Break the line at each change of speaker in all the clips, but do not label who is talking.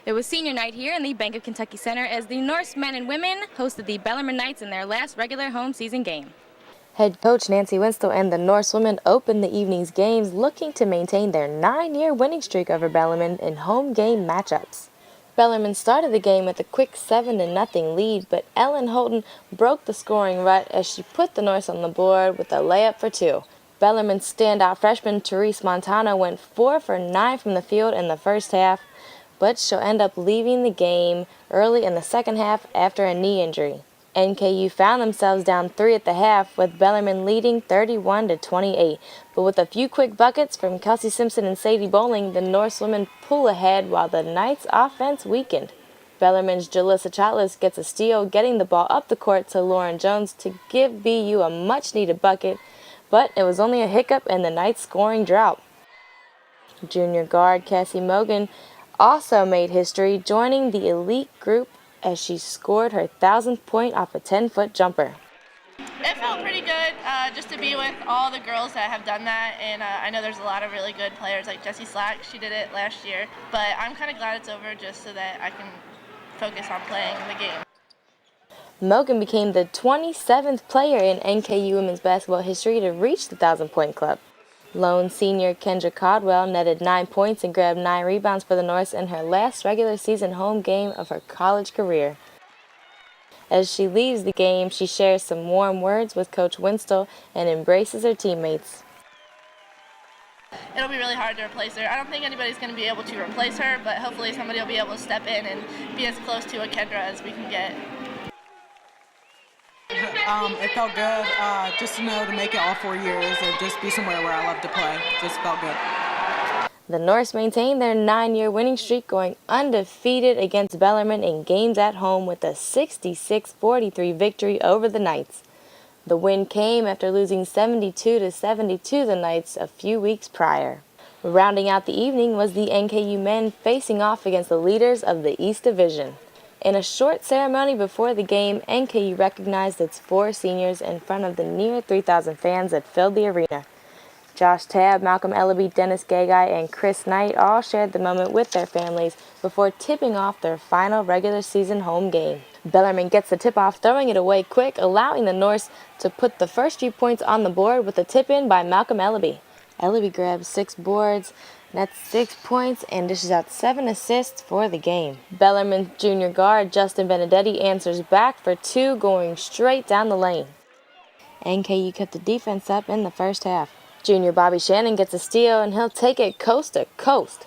It was senior night here in the Bank of Kentucky Center as the Norse men and women hosted the Bellarmine Knights in their last regular home season game. Head coach Nancy Winstall and the Norse women opened the evening's games looking to maintain their 9-year winning streak over Bellarmine in home game matchups. Bellarmine started the game with a quick 7-0 lead, but Ellen Holton broke the scoring rut as she put the Norse on the board with a layup for two. Bellarmine's standout freshman Therese Montano went 4 for 9 from the field in the first half, but she'll end up leaving the game early in the second half after a knee injury. NKU found themselves down 3 at the half, with Bellarmine leading 31-28. But with a few quick buckets from Kelsey Simpson and Sadie Bowling, the Norse women pull ahead while the Knights' offense weakened. Bellarmine's Jalissa Chatlis gets a steal, getting the ball up the court to Lauren Jones to give BU a much-needed bucket, but it was only a hiccup in the Knights' scoring drought. Junior guard Cassie Mogan also made history, joining the elite group as she scored her 1,000th point off a 10-foot jumper.
It felt pretty good just to be with all the girls that have done that, and I know there's a lot of really good players like Jessie Slack. She did it last year, but I'm kind of glad it's over just so that I can focus on playing the game.
Mogan became the 27th player in NKU women's basketball history to reach the 1,000-point club. Lone senior Kendra Caldwell netted 9 points and grabbed 9 rebounds for the Norse in her last regular season home game of her college career. As she leaves the game, she shares some warm words with Coach Winstall and embraces her teammates.
It'll be really hard to replace her. I don't think anybody's going to be able to replace her, but hopefully somebody will be able to step in and be as close to a Kendra as we can get.
It felt good just to know to make it all 4 years and just be somewhere where I love to play. Just felt good.
The Norse maintained their 9-year winning streak, going undefeated against Bellarmine in games at home with a 66-43 victory over the Knights. The win came after losing 72-72 to the Knights a few weeks prior. Rounding out the evening was the NKU Men facing off against the leaders of the East Division. In a short ceremony before the game, NKU recognized its 4 seniors in front of the near 3,000 fans that filled the arena. Josh Tabb, Malcolm Ellaby, Dennis Gagai, and Chris Knight all shared the moment with their families before tipping off their final regular season home game. Bellarmine gets the tip-off, throwing it away quick, allowing the Norse to put the first few points on the board with a tip-in by Malcolm Ellaby. Ellaby grabs 6 boards, nets 6 points, and dishes out 7 assists for the game. Bellarmine junior guard Justin Benedetti answers back for 2, going straight down the lane. NKU kept the defense up in the first half. Junior Bobby Shannon gets a steal, and he'll take it coast to coast.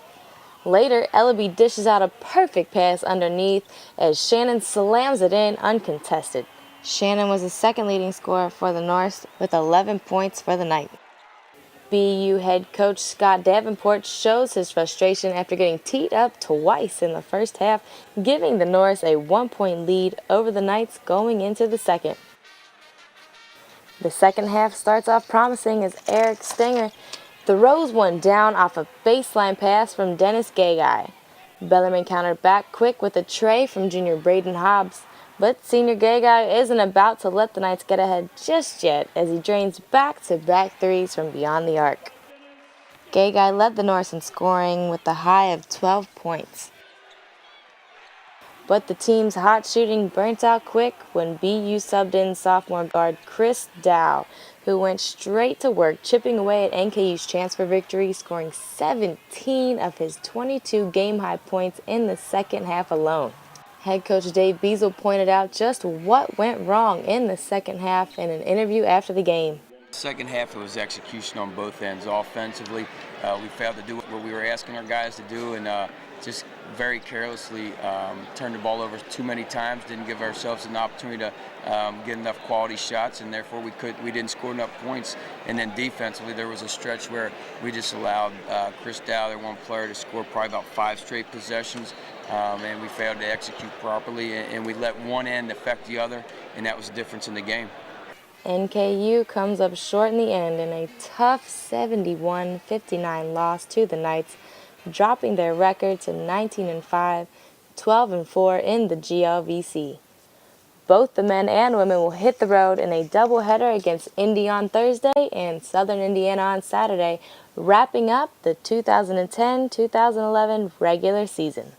Later, Ellaby dishes out a perfect pass underneath as Shannon slams it in uncontested. Shannon was the second leading scorer for the Norse with 11 points for the night. BU head coach Scott Davenport shows his frustration after getting teed up twice in the first half, giving the Norse a 1-point lead over the Knights going into the second. The second half starts off promising as Eric Stenger throws one down off a baseline pass from Dennis Gagai. Bellarmine countered back quick with a tray from junior Braden Hobbs, but senior Gagai isn't about to let the Knights get ahead just yet as he drains back-to-back threes from beyond the arc. Gagai led the Norse in scoring with a high of 12 points. But the team's hot shooting burnt out quick when BU subbed in sophomore guard Chris Dow, who went straight to work chipping away at NKU's chance for victory, scoring 17 of his 22 game-high points in the second half alone. Head coach Dave Beazle pointed out just what went wrong in the second half in an interview after the game.
Second half, it was execution on both ends. Offensively, we failed to do what we were asking our guys to do, and just very carelessly turned the ball over too many times. Didn't give ourselves an opportunity to get enough quality shots, and therefore we didn't score enough points. And then defensively, there was a stretch where we just allowed Chris Dow, their one player, to score probably about 5 straight possessions, and we failed to execute properly, and we let one end affect the other, and that was the difference in the game.
NKU comes up short in the end in a tough 71-59 loss to the Knights, dropping their record to 19-5, 12-4 in the GLVC. Both the men and women will hit the road in a doubleheader against Indy on Thursday and Southern Indiana on Saturday, wrapping up the 2010-2011 regular season.